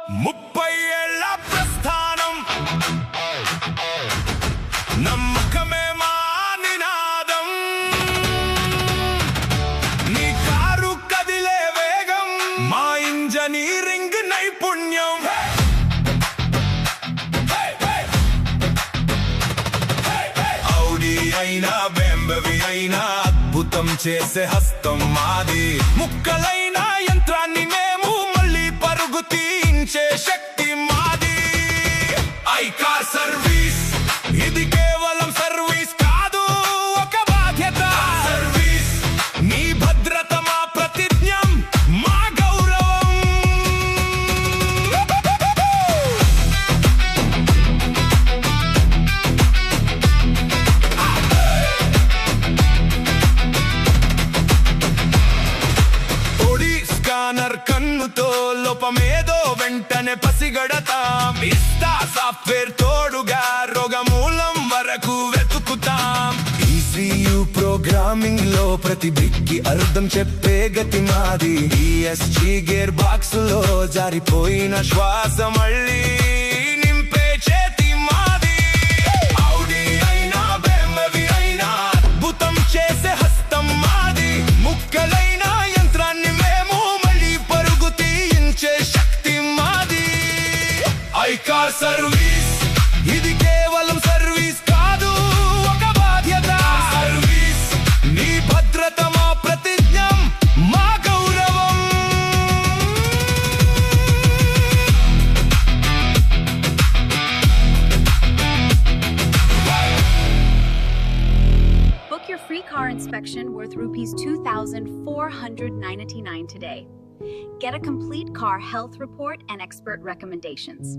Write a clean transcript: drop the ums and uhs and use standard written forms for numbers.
30 ఏళ్ల ప్రస్థానం నమ్మకమే మా నినాదం నీ కారు కదిలే వేగం మా ఇంజనీరింగ్ నైపుణ్యం Audi అయినా BMW అయినా అద్భుతం చేసే హస్తం మాది ముక్కలైన యంత్రాన్ని మేము మళ్ళీ పరుగు తీయించే శక్తి మాది I Car Service ఇది కేవలం సర్వీస్ కాదు ఒక బాధ్యత సర్వీస్ నీ భద్రత మా ప్రతిజ్ఞం మా గౌరవం ఓడి స్కానర్ కన్నుతో లోపమేదో వెంటనే పసిగడతాం ఇస్తా సాఫ్ట్వేర్ తోడుగా రోగమూలం వరకు వెతుకుతాం ECU ప్రోగ్రామింగ్ లో ప్రతి బిగ్గి అర్థం చెప్పే గతి మాది ESG గేర్ బాక్స్ లో జారిపోయిన శ్వాస మళ్ళీ నింపే చేతి మాది Audi అయినా BMW అయినా అద్భుతం చేసే హస్తం మాది ముక్కలైన యంత్రాన్ని మేము మళ్ళీ పరుగు తీయించే శక్తి మాది I Car Service ఇది కేవలం సర్వీస్ కాదు ఒక బాధ్యత సర్వీస్ నీ భద్రత మా ప్రతిజ్ఞం మా గౌరవం Book your free car inspection worth rupees 2,499 today. Get a complete car health report and expert recommendations.